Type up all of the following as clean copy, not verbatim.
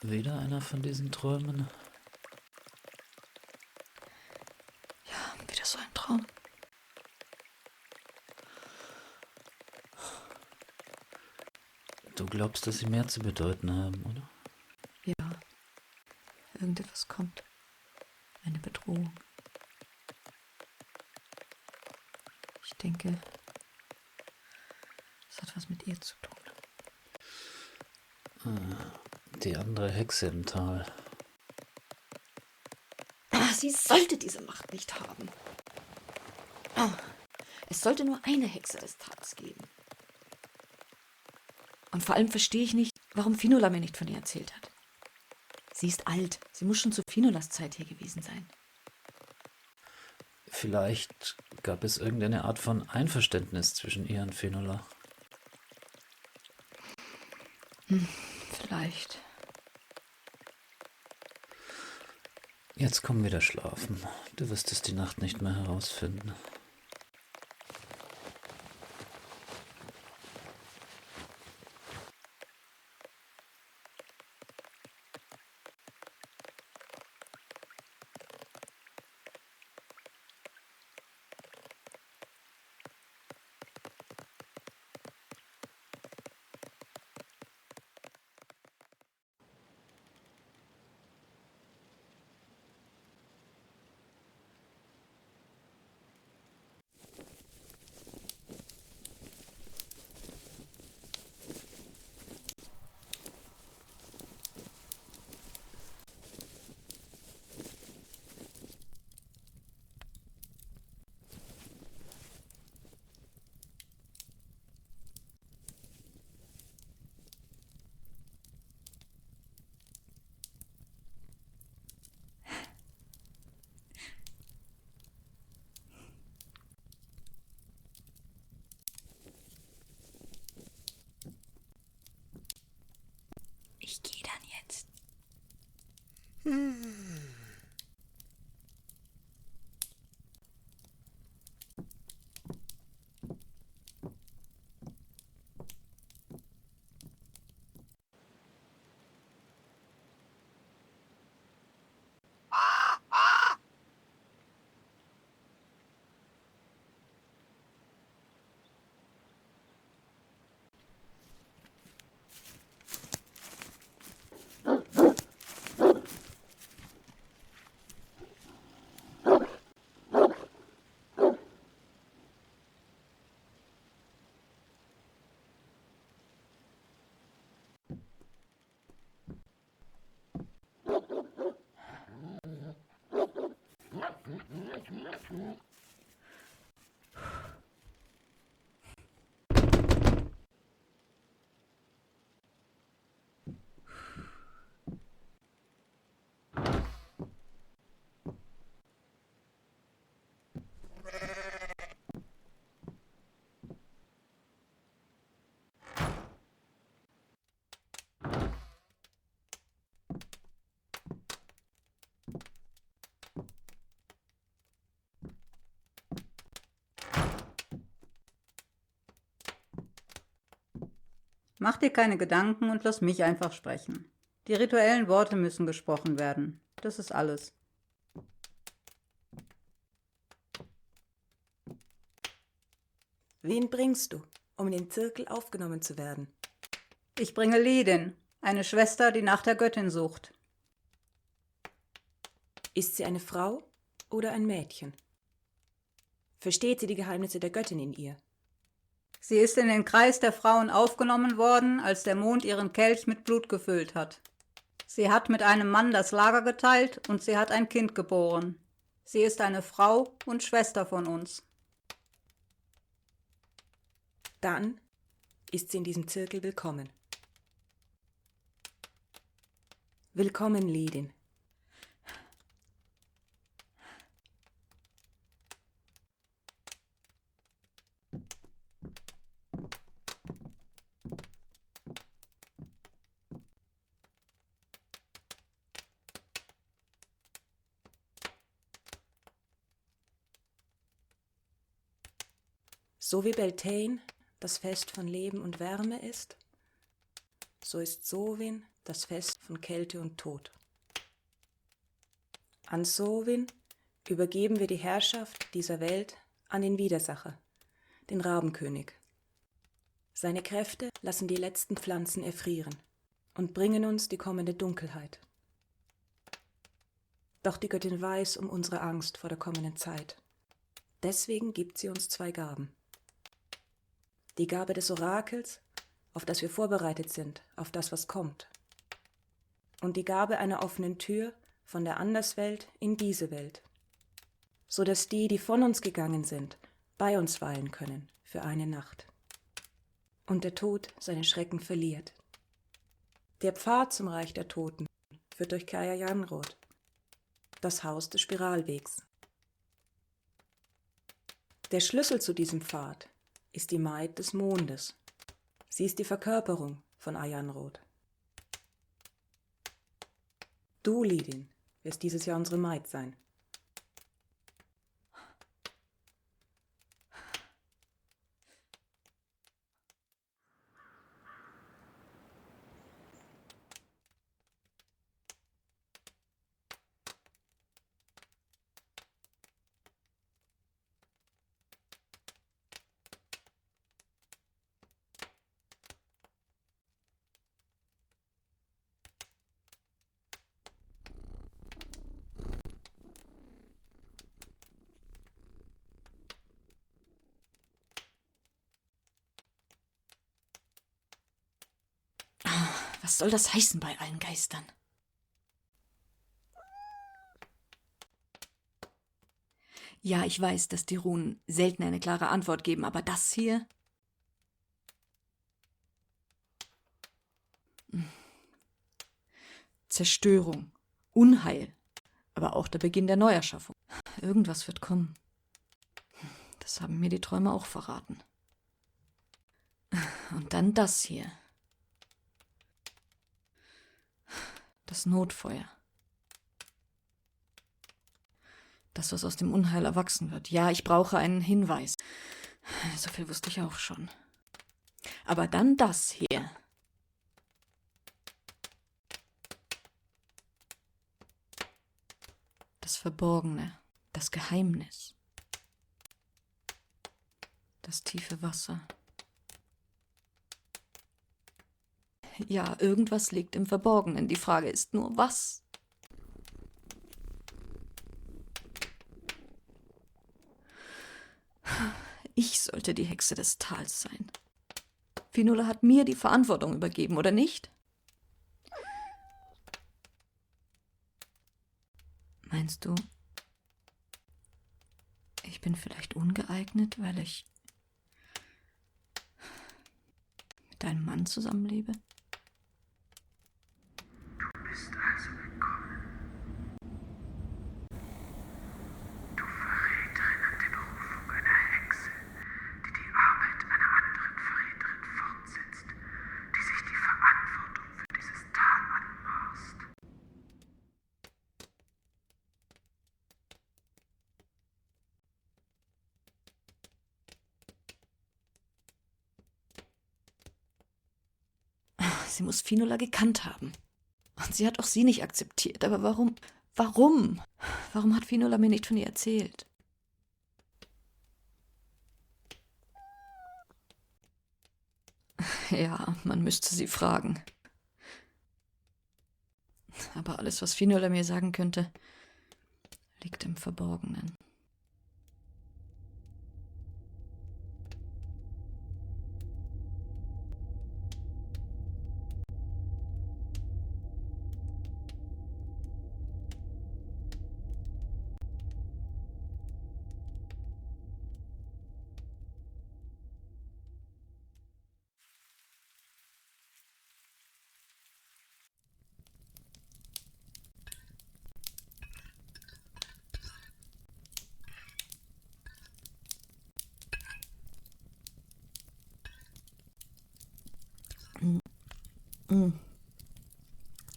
Wieder einer von diesen Träumen? Ja, wieder so ein Traum. Du glaubst, dass sie mehr zu bedeuten haben, oder? Ja, irgendetwas kommt. Eine Bedrohung. Ich denke, das hat was mit ihr zu tun. Die andere Hexe im Tal. Sie sollte diese Macht nicht haben. Es sollte nur eine Hexe des Tags geben. Und vor allem verstehe ich nicht, warum Finola mir nicht von ihr erzählt hat. Sie ist alt. Sie muss schon zu Finolas Zeit hier gewesen sein. Vielleicht gab es irgendeine Art von Einverständnis zwischen ihr und Finola. Vielleicht. Jetzt komm wieder schlafen. Du wirst es die Nacht nicht mehr herausfinden. Ich gehe dann jetzt. Mach dir keine Gedanken und lass mich einfach sprechen. Die rituellen Worte müssen gesprochen werden. Das ist alles. Wen bringst du, um in den Zirkel aufgenommen zu werden? Ich bringe Ledin, eine Schwester, die nach der Göttin sucht. Ist sie eine Frau oder ein Mädchen? Versteht sie die Geheimnisse der Göttin in ihr? Sie ist in den Kreis der Frauen aufgenommen worden, als der Mond ihren Kelch mit Blut gefüllt hat. Sie hat mit einem Mann das Lager geteilt und sie hat ein Kind geboren. Sie ist eine Frau und Schwester von uns. Dann ist sie in diesem Zirkel willkommen. Willkommen, Ledin. So wie Beltane das Fest von Leben und Wärme ist, so ist Sowin das Fest von Kälte und Tod. An Sowin übergeben wir die Herrschaft dieser Welt an den Widersacher, den Rabenkönig. Seine Kräfte lassen die letzten Pflanzen erfrieren und bringen uns die kommende Dunkelheit. Doch die Göttin weiß um unsere Angst vor der kommenden Zeit. Deswegen gibt sie uns 2 Gaben. Die Gabe des Orakels, auf das wir vorbereitet sind, auf das, was kommt. Und die Gabe einer offenen Tür von der Anderswelt in diese Welt, so dass die von uns gegangen sind, bei uns weilen können für eine Nacht. Und der Tod seine Schrecken verliert. Der Pfad zum Reich der Toten führt durch Caer-Janrod, das Haus des Spiralwegs. Der Schlüssel zu diesem Pfad ist die Maid des Mondes. Sie ist die Verkörperung von Ayanrod. Du, Lidin, wirst dieses Jahr unsere Maid sein. Was soll das heißen bei allen Geistern? Ja, ich weiß, dass die Runen selten eine klare Antwort geben, aber das hier? Zerstörung, Unheil, aber auch der Beginn der Neuerschaffung. Irgendwas wird kommen. Das haben mir die Träume auch verraten. Und dann das hier. Das Notfeuer. Das, was aus dem Unheil erwachsen wird. Ja, ich brauche einen Hinweis. So viel wusste ich auch schon. Aber dann das hier. Das Verborgene, das Geheimnis. Das tiefe Wasser. Ja, irgendwas liegt im Verborgenen. Die Frage ist nur, was? Ich sollte die Hexe des Tals sein. Fionnuala hat mir die Verantwortung übergeben, oder nicht? Meinst du, ich bin vielleicht ungeeignet, weil ich mit einem Mann zusammenlebe? Du bist also gekommen. Du Verräterin an der Berufung einer Hexe, die die Arbeit einer anderen Verräterin fortsetzt, die sich die Verantwortung für dieses Tal anmaßt. Sie muss Fionnuala gekannt haben. Und sie hat auch sie nicht akzeptiert. Aber warum? Warum? Warum hat Fionnuala mir nicht von ihr erzählt? Ja, man müsste sie fragen. Aber alles, was Fionnuala mir sagen könnte, liegt im Verborgenen.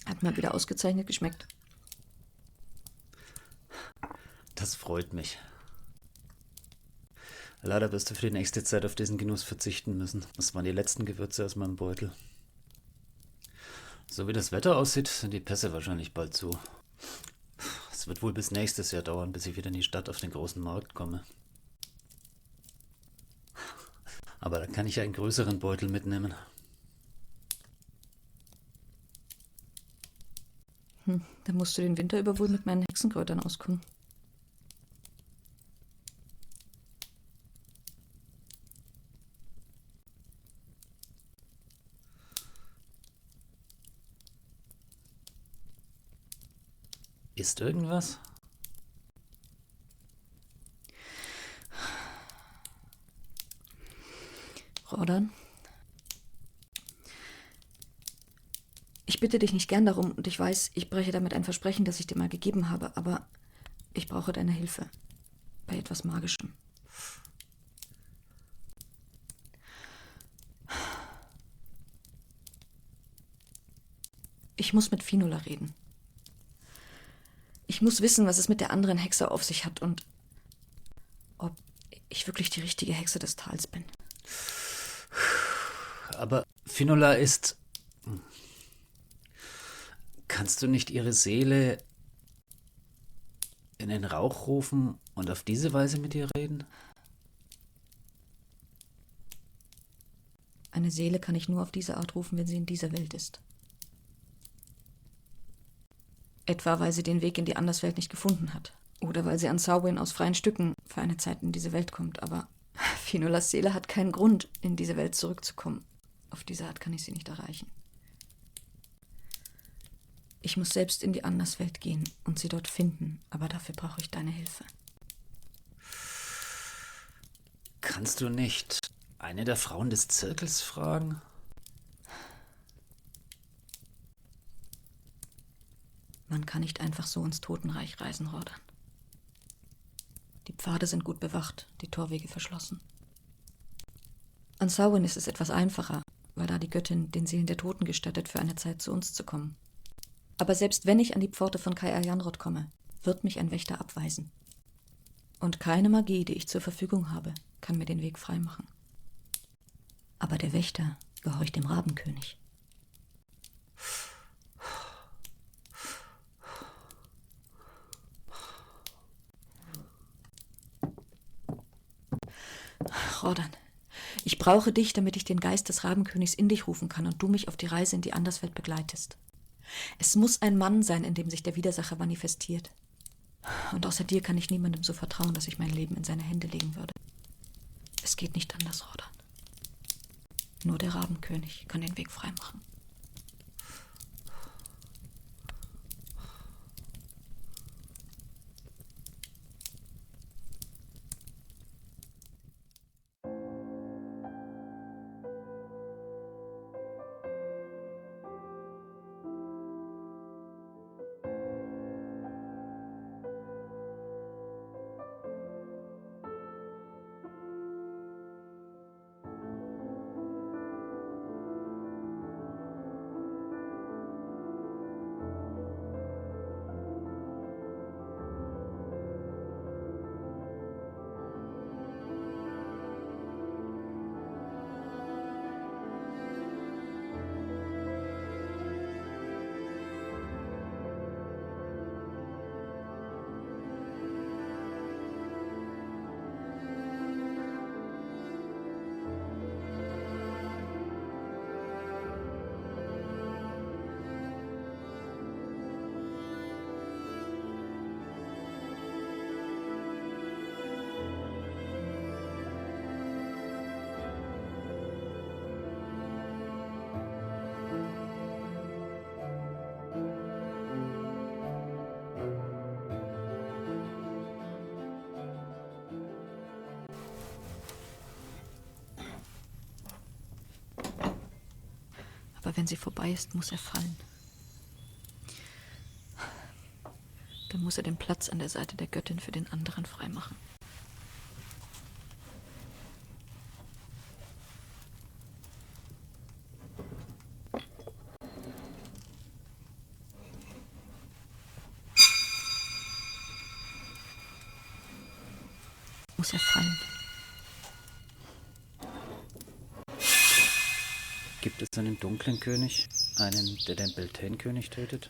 Hat mir wieder ausgezeichnet geschmeckt. Das freut mich. Leider wirst du für die nächste Zeit auf diesen Genuss verzichten müssen. Das waren die letzten Gewürze aus meinem Beutel. So wie das Wetter aussieht, sind die Pässe wahrscheinlich bald zu. Es wird wohl bis nächstes Jahr dauern, bis ich wieder in die Stadt auf den großen Markt komme. Aber da kann ich ja einen größeren Beutel mitnehmen. Dann musst du den Winter über wohl mit meinen Hexenkräutern auskommen. Ist irgendwas? Rodan? Ich bitte dich nicht gern darum und ich weiß, ich breche damit ein Versprechen, das ich dir mal gegeben habe, aber ich brauche deine Hilfe. Bei etwas Magischem. Ich muss mit Finola reden. Ich muss wissen, was es mit der anderen Hexe auf sich hat und ob ich wirklich die richtige Hexe des Tals bin. Aber Finola ist... Kannst du nicht ihre Seele in den Rauch rufen und auf diese Weise mit ihr reden? Eine Seele kann ich nur auf diese Art rufen, wenn sie in dieser Welt ist. Etwa, weil sie den Weg in die Anderswelt nicht gefunden hat. Oder weil sie an Samhain aus freien Stücken für eine Zeit in diese Welt kommt. Aber Finolas Seele hat keinen Grund, in diese Welt zurückzukommen. Auf diese Art kann ich sie nicht erreichen. Ich muss selbst in die Anderswelt gehen und sie dort finden. Aber dafür brauche ich deine Hilfe. Kannst du nicht eine der Frauen des Zirkels fragen? Man kann nicht einfach so ins Totenreich reisen, Rodan. Die Pfade sind gut bewacht, die Torwege verschlossen. An Samhain ist es etwas einfacher, weil da die Göttin den Seelen der Toten gestattet, für eine Zeit zu uns zu kommen. Aber selbst wenn ich an die Pforte von Kai Ayanrod komme, wird mich ein Wächter abweisen. Und keine Magie, die ich zur Verfügung habe, kann mir den Weg freimachen. Aber der Wächter gehorcht dem Rabenkönig. Rodan, ich brauche dich, damit ich den Geist des Rabenkönigs in dich rufen kann und du mich auf die Reise in die Anderswelt begleitest. Es muss ein Mann sein, in dem sich der Widersacher manifestiert. Und außer dir kann ich niemandem so vertrauen, dass ich mein Leben in seine Hände legen würde. Es geht nicht anders, Rodan. Nur der Rabenkönig kann den Weg freimachen. Aber wenn sie vorbei ist, muss er fallen. Dann muss er den Platz an der Seite der Göttin für den anderen freimachen. Muss er fallen. Gibt es einen dunklen König? Einen, der den Beltane-König tötet?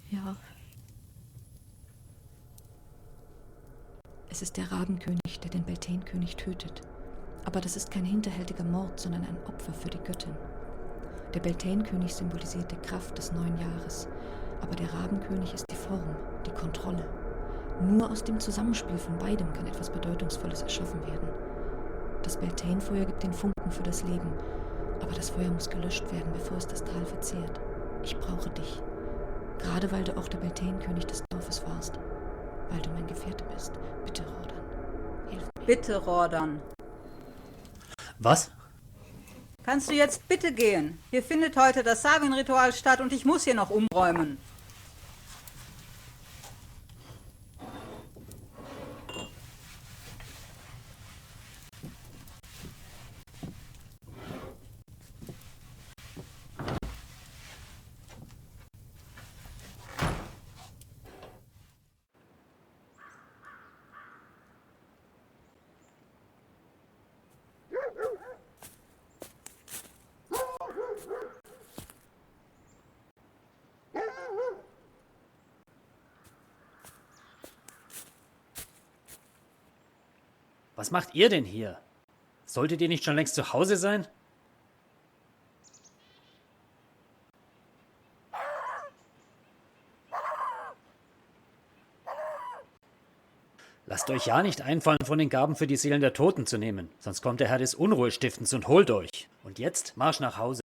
Ja. Es ist der Rabenkönig, der den Beltane-König tötet. Aber das ist kein hinterhältiger Mord, sondern ein Opfer für die Göttin. Der Beltane-König symbolisiert die Kraft des neuen Jahres. Aber der Rabenkönig ist die Form, die Kontrolle. Nur aus dem Zusammenspiel von beidem kann etwas Bedeutungsvolles erschaffen werden. Das Beltane-Feuer gibt den Funken für das Leben. Aber das Feuer muss gelöscht werden, bevor es das Tal verzehrt. Ich brauche dich. Gerade weil du auch der Beltane-König des Dorfes warst. Weil du mein Gefährte bist. Bitte, Rordan. Hilf mir. Bitte, Rordan. Was? Kannst du jetzt bitte gehen? Hier findet heute das Samhain-Ritual statt und ich muss hier noch umräumen. Was macht ihr denn hier? Solltet ihr nicht schon längst zu Hause sein? Lasst euch ja nicht einfallen, von den Gaben für die Seelen der Toten zu nehmen, sonst kommt der Herr des Unruhestiftens und holt euch. Und jetzt Marsch nach Hause.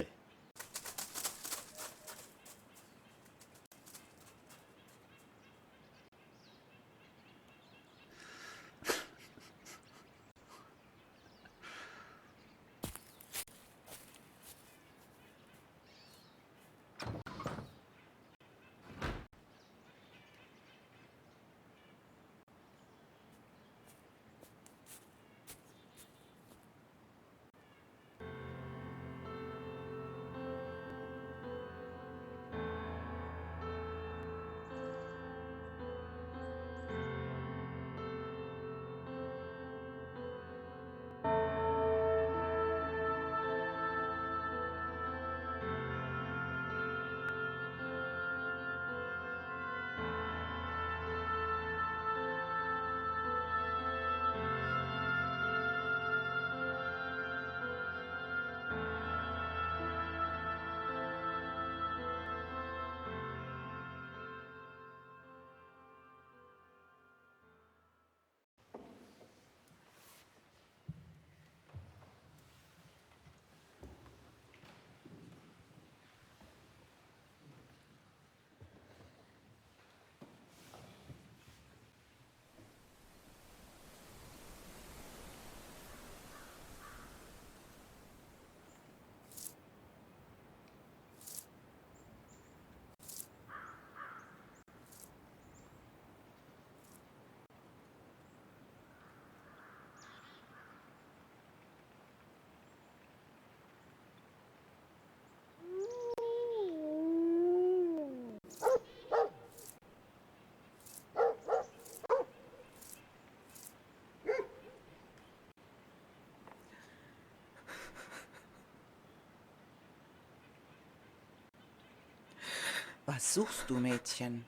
Was suchst du, Mädchen?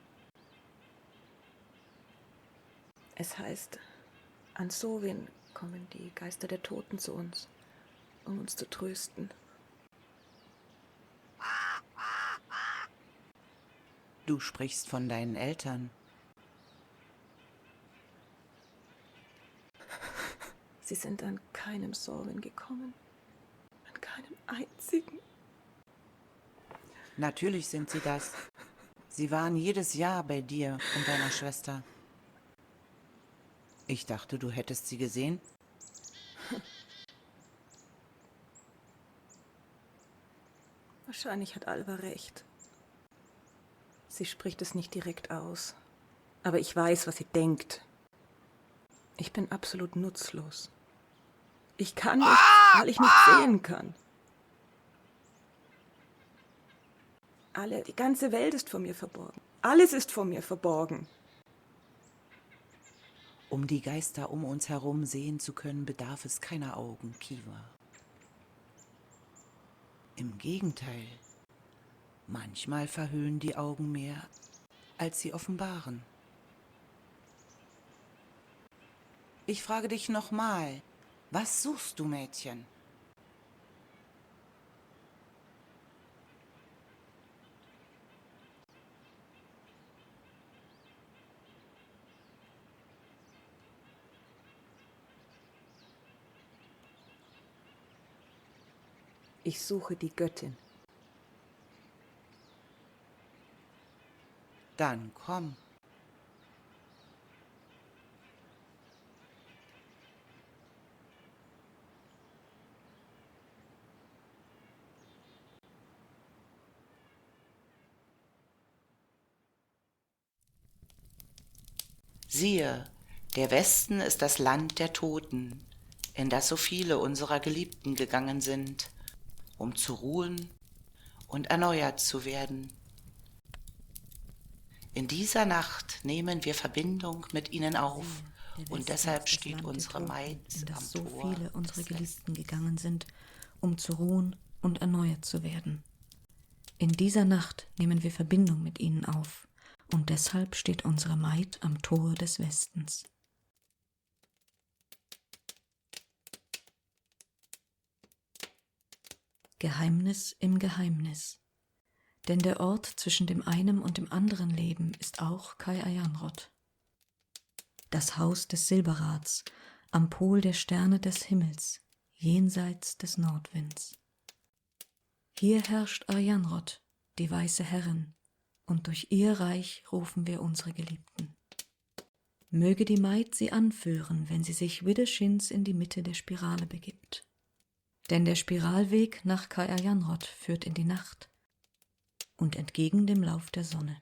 Es heißt, an Sowin kommen die Geister der Toten zu uns, um uns zu trösten. Du sprichst von deinen Eltern. Sie sind an keinem Sowin gekommen. An keinem einzigen. Natürlich sind sie das. Sie waren jedes Jahr bei dir und deiner Schwester. Ich dachte, du hättest sie gesehen. Wahrscheinlich hat Alva recht. Sie spricht es nicht direkt aus. Aber ich weiß, was sie denkt. Ich bin absolut nutzlos. Ich kann nicht, weil ich nicht sehen kann. Die ganze Welt ist vor mir verborgen. Alles ist vor mir verborgen. Um die Geister um uns herum sehen zu können, bedarf es keiner Augen, Kiva. Im Gegenteil, manchmal verhüllen die Augen mehr, als sie offenbaren. Ich frage dich nochmal, was suchst du, Mädchen? Ich suche die Göttin. Dann komm. Siehe, der Westen ist das Land der Toten, in das so viele unserer Geliebten gegangen sind, um zu ruhen und erneuert zu werden. In dieser Nacht nehmen wir Verbindung mit ihnen auf, und deshalb steht unsere Maid in das am so Tor viele unserer des Geliebten gegangen sind, um zu ruhen und erneuert zu werden. In dieser Nacht nehmen wir Verbindung mit ihnen auf, und deshalb steht unsere Maid am Tor des Westens. Geheimnis im Geheimnis. Denn der Ort zwischen dem einen und dem anderen Leben ist auch Kai-Ayanrod. Das Haus des Silberrads, am Pol der Sterne des Himmels, jenseits des Nordwinds. Hier herrscht Ayanrod, die weiße Herrin, und durch ihr Reich rufen wir unsere Geliebten. Möge die Maid sie anführen, wenn sie sich Widdershins in die Mitte der Spirale begibt. Denn der Spiralweg nach Kai-Ayanrod führt in die Nacht und entgegen dem Lauf der Sonne.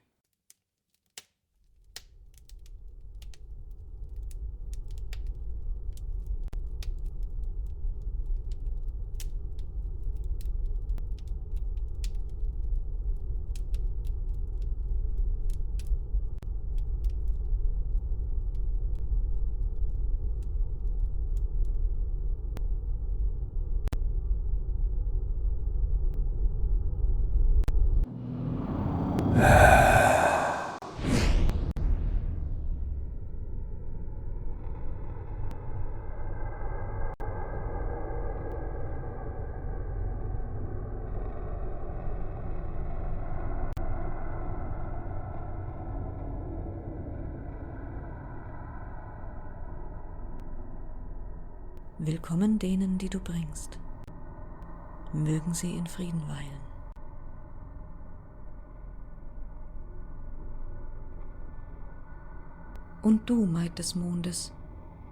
Willkommen denen, die du bringst. Mögen sie in Frieden weilen. Und du, Maid des Mondes,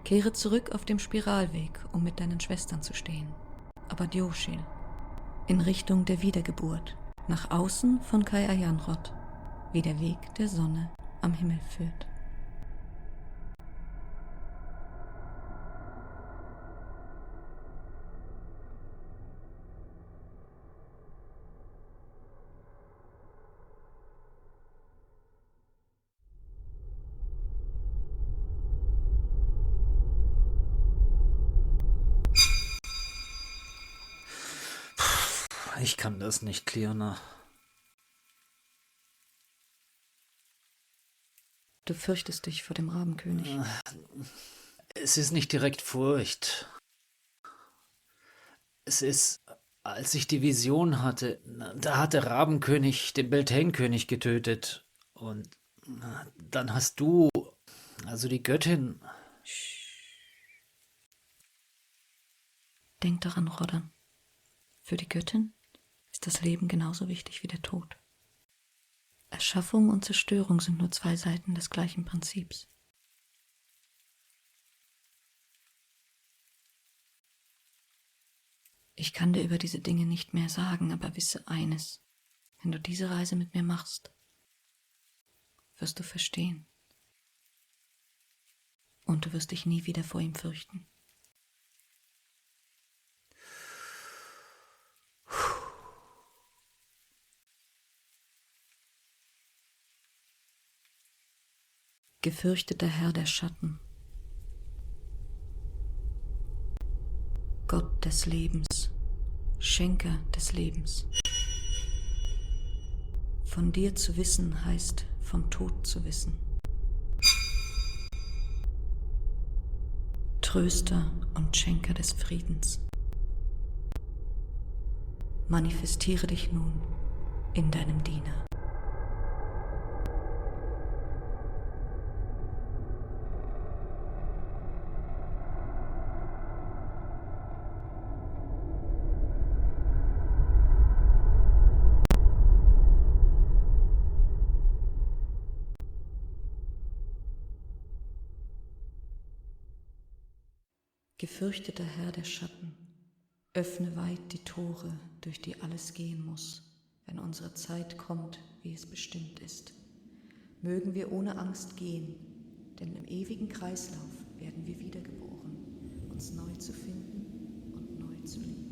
kehre zurück auf dem Spiralweg, um mit deinen Schwestern zu stehen, aber Djoshil, in Richtung der Wiedergeburt, nach außen von Kai-Ayanrod, wie der Weg der Sonne am Himmel führt. Ich kann das nicht, Cleona. Du fürchtest dich vor dem Rabenkönig. Es ist nicht direkt Furcht. Es ist, als ich die Vision hatte, da hat der Rabenkönig den Beltane-König getötet. Und dann hast du, also die Göttin... Denk daran, Roddan. Für die Göttin ist das Leben genauso wichtig wie der Tod. Erschaffung und Zerstörung sind nur zwei Seiten des gleichen Prinzips. Ich kann dir über diese Dinge nicht mehr sagen, aber wisse eines: Wenn du diese Reise mit mir machst, wirst du verstehen. Und du wirst dich nie wieder vor ihm fürchten. Gefürchteter Herr der Schatten, Gott des Lebens Schenker des Lebens. Von dir zu wissen heißt vom Tod zu wissen. Tröster und Schenker des Friedens. Manifestiere dich nun in deinem Diener. Gefürchteter Herr der Schatten, öffne weit die Tore, durch die alles gehen muss, wenn unsere Zeit kommt, wie es bestimmt ist. Mögen wir ohne Angst gehen, denn im ewigen Kreislauf werden wir wiedergeboren, uns neu zu finden und neu zu lieben.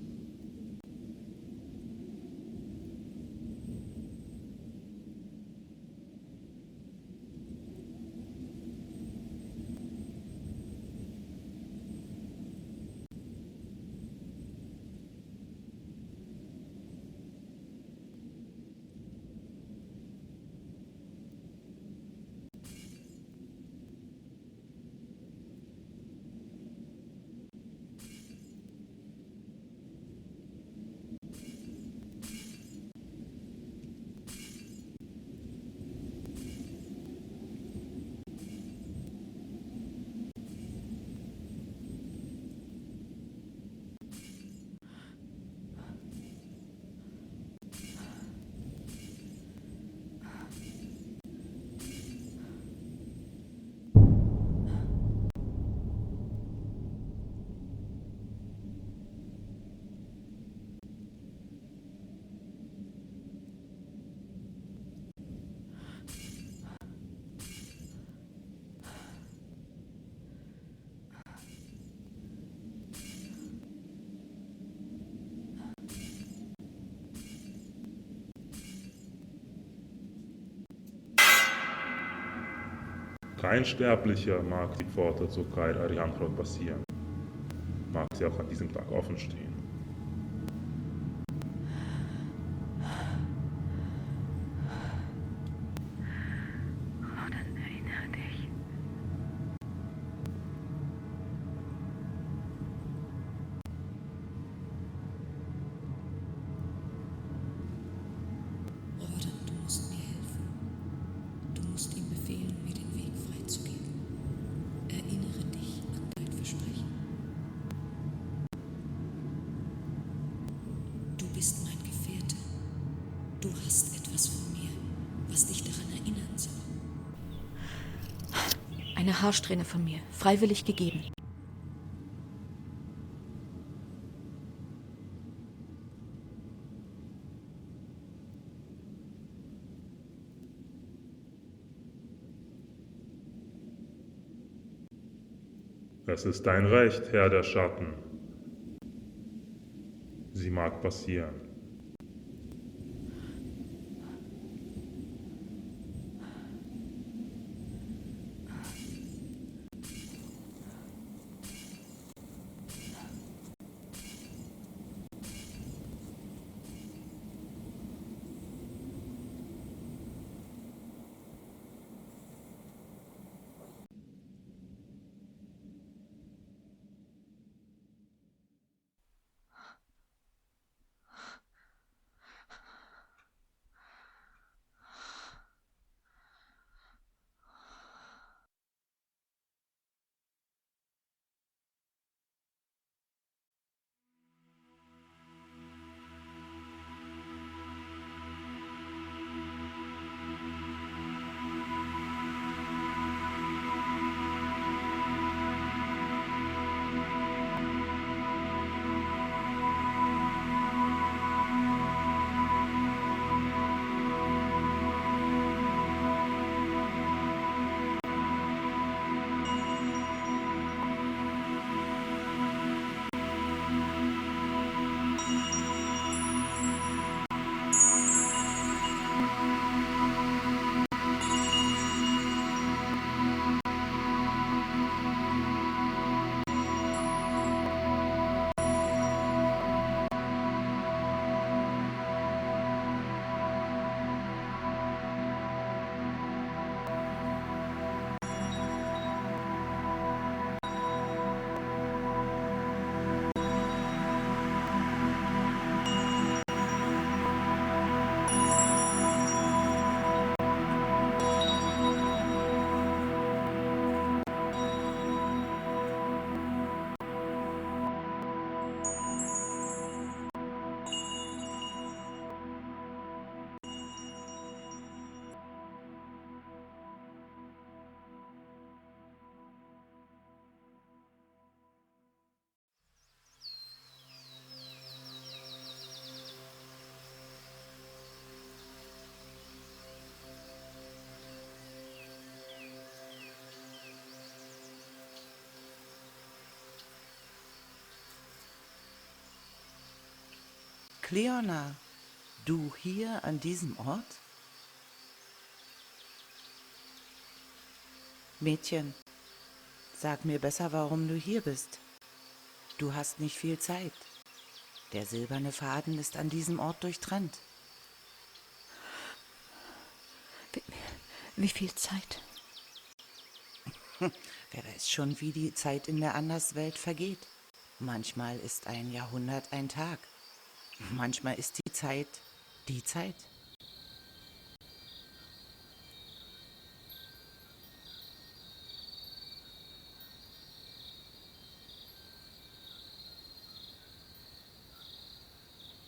Kein Sterblicher mag die Pforte zur Kair Arianrod passieren, mag sie auch an diesem Tag offen stehen. Dann erinnere dich. Rodan, du musst mir helfen. Du musst ihm befehlen, mir den Weg freizugeben. Erinnere dich an dein Versprechen. Du bist mein Gefährte. Du hast etwas von mir, was dich daran erinnern soll. Eine Haarsträhne von mir, freiwillig gegeben. Es ist dein Recht, Herr der Schatten. Sie mag passieren. Cleona, du hier an diesem Ort? Mädchen, sag mir besser, warum du hier bist. Du hast nicht viel Zeit. Der silberne Faden ist an diesem Ort durchtrennt. Wie viel Zeit? Wer weiß schon, wie die Zeit in der Anderswelt vergeht. Manchmal ist ein Jahrhundert ein Tag. Manchmal ist die Zeit die Zeit.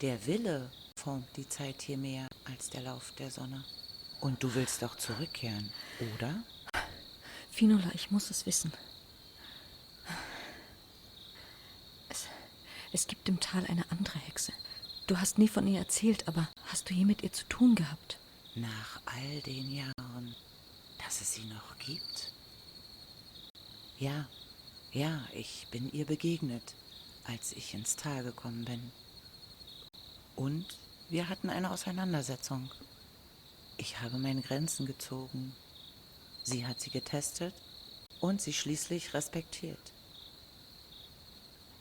Der Wille formt die Zeit hier mehr als der Lauf der Sonne. Und du willst doch zurückkehren, oder? Finola, ich muss es wissen. Es gibt im Tal eine andere Hexe. Du hast nie von ihr erzählt, aber hast du je mit ihr zu tun gehabt? Nach all den Jahren, dass es sie noch gibt? Ja, ich bin ihr begegnet, als ich ins Tal gekommen bin. Und wir hatten eine Auseinandersetzung. Ich habe meine Grenzen gezogen. Sie hat sie getestet und sie schließlich respektiert.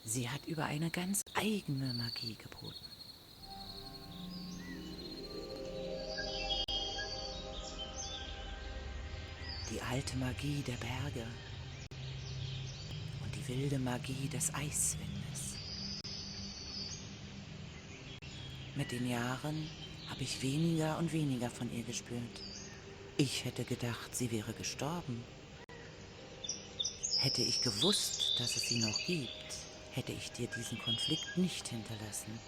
Sie hat über eine ganz eigene Magie geboten. Die alte Magie der Berge und die wilde Magie des Eiswindes. Mit den Jahren habe ich weniger und weniger von ihr gespürt. Ich hätte gedacht, sie wäre gestorben. Hätte ich gewusst, dass es sie noch gibt, hätte ich dir diesen Konflikt nicht hinterlassen.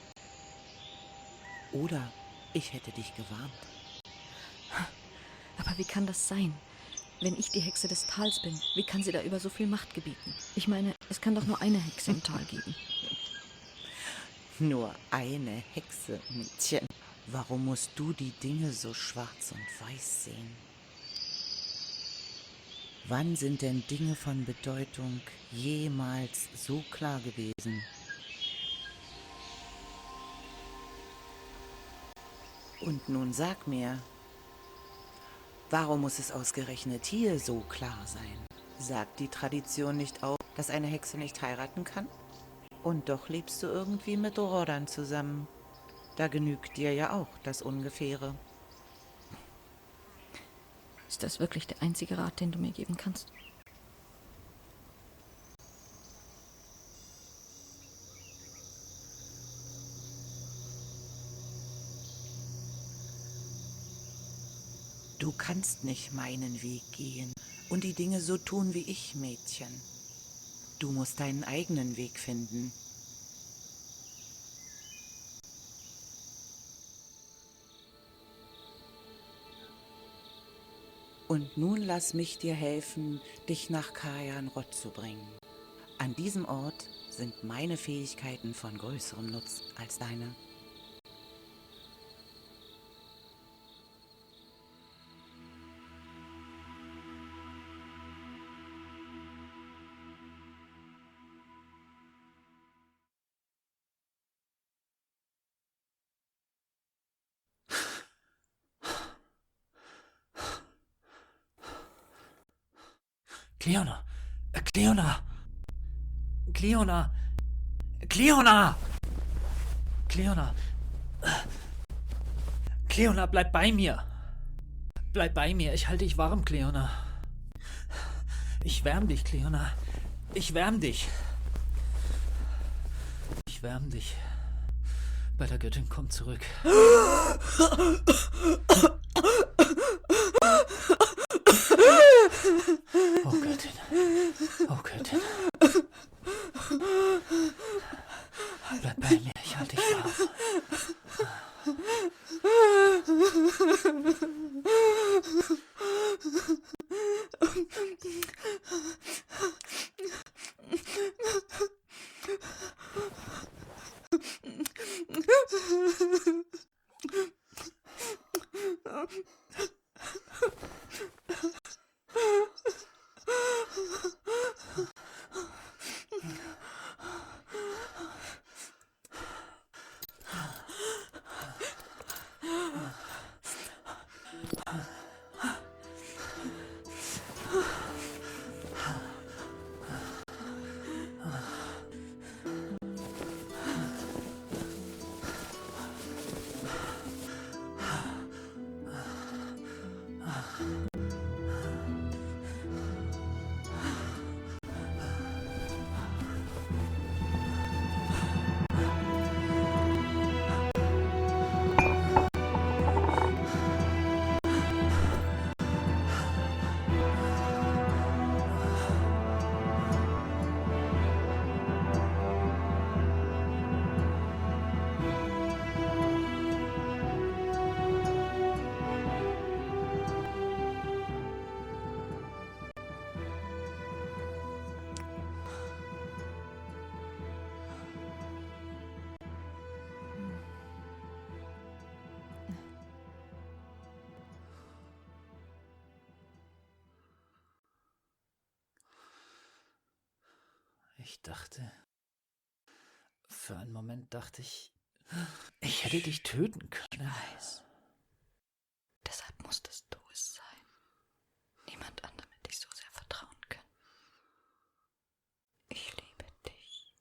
Oder ich hätte dich gewarnt. Aber wie kann das sein? Wenn ich die Hexe des Tals bin, wie kann sie da über so viel Macht gebieten? Ich meine, es kann doch nur eine Hexe im Tal geben. Nur eine Hexe, Mädchen. Warum musst du die Dinge so schwarz und weiß sehen? Wann sind denn Dinge von Bedeutung jemals so klar gewesen? Und nun sag mir, warum muss es ausgerechnet hier so klar sein? Sagt die Tradition nicht auch, dass eine Hexe nicht heiraten kann? Und doch lebst du irgendwie mit Rodan zusammen. Da genügt dir ja auch das Ungefähre. Ist das wirklich der einzige Rat, den du mir geben kannst? Du kannst nicht meinen Weg gehen und die Dinge so tun wie ich, Mädchen. Du musst deinen eigenen Weg finden. Und nun lass mich dir helfen, dich nach Kajanrod zu bringen. An diesem Ort sind meine Fähigkeiten von größerem Nutz als deine. Cleona! Cleona! Cleona! Cleona! Cleona! Cleona, bleib bei mir! Bleib bei mir, ich halte dich warm, Cleona. Ich wärm dich, Cleona. Ich wärm dich. Ich wärm dich. Bei der Göttin, komm zurück. Oh Göttin. Oh Göttin. Bleib bei mir, ich halte dich warm. Ich dachte, für einen Moment dachte ich, ich hätte dich töten können. Ich weiß. Deshalb musstest du es sein. Niemand anderem hätte ich so sehr vertrauen können. Ich liebe dich.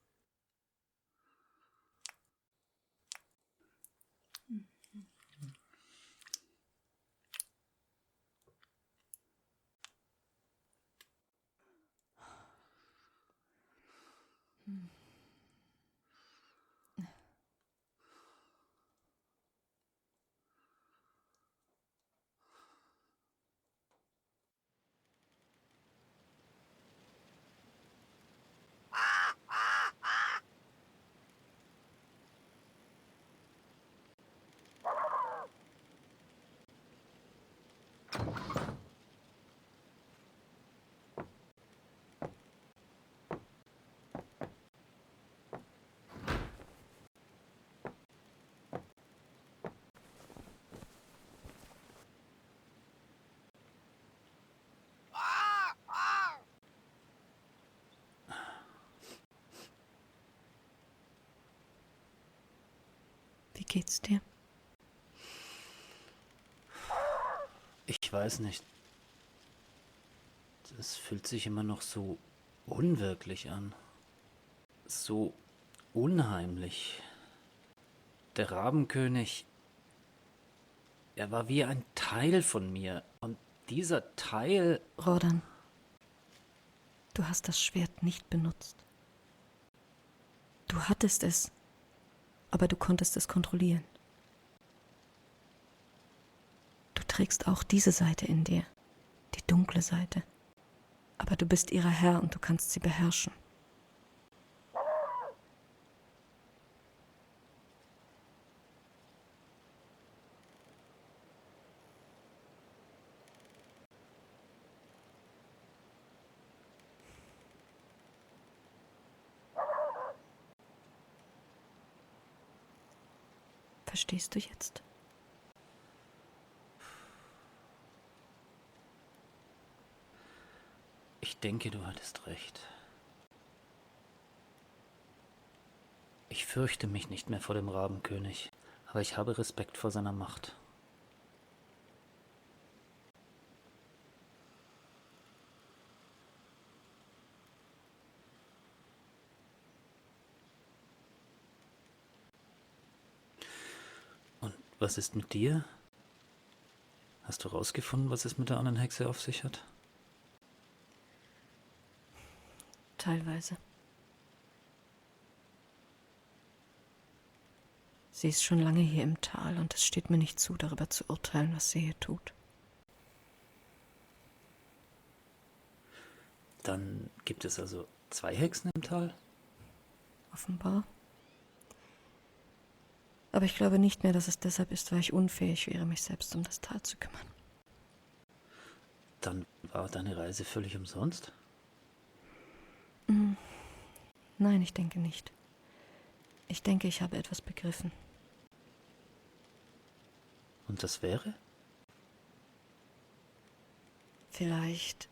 Wie geht's dir? Ich weiß nicht. Es fühlt sich immer noch so unwirklich an. So unheimlich. Der Rabenkönig, er war wie ein Teil von mir. Und dieser Teil, Rodan, du hast das Schwert nicht benutzt. Du hattest es, aber du konntest es kontrollieren. Du trägst auch diese Seite in dir, die dunkle Seite. Aber du bist ihrer Herr und du kannst sie beherrschen. Verstehst du jetzt? ich denke, du hattest recht. Ich fürchte mich nicht mehr vor dem Rabenkönig, aber ich habe Respekt vor seiner Macht. Und was ist mit dir? Hast du rausgefunden, was es mit der anderen Hexe auf sich hat? Teilweise. Sie ist schon lange hier im Tal und es steht mir nicht zu, darüber zu urteilen, was sie hier tut. Dann gibt es also 2 Hexen im Tal? Offenbar. Aber ich glaube nicht mehr, dass es deshalb ist, weil ich unfähig wäre, mich selbst um das Tal zu kümmern. Dann war deine Reise völlig umsonst? Nein, ich denke nicht. Ich denke, ich habe etwas begriffen. Und das wäre? Vielleicht,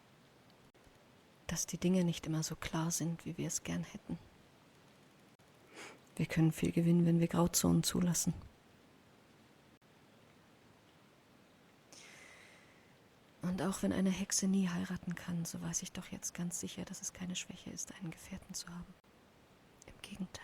dass die Dinge nicht immer so klar sind, wie wir es gern hätten. Wir können viel gewinnen, wenn wir Grauzonen zulassen. Und auch wenn eine Hexe nie heiraten kann, so weiß ich doch jetzt ganz sicher, dass es keine Schwäche ist, einen Gefährten zu haben. Im Gegenteil.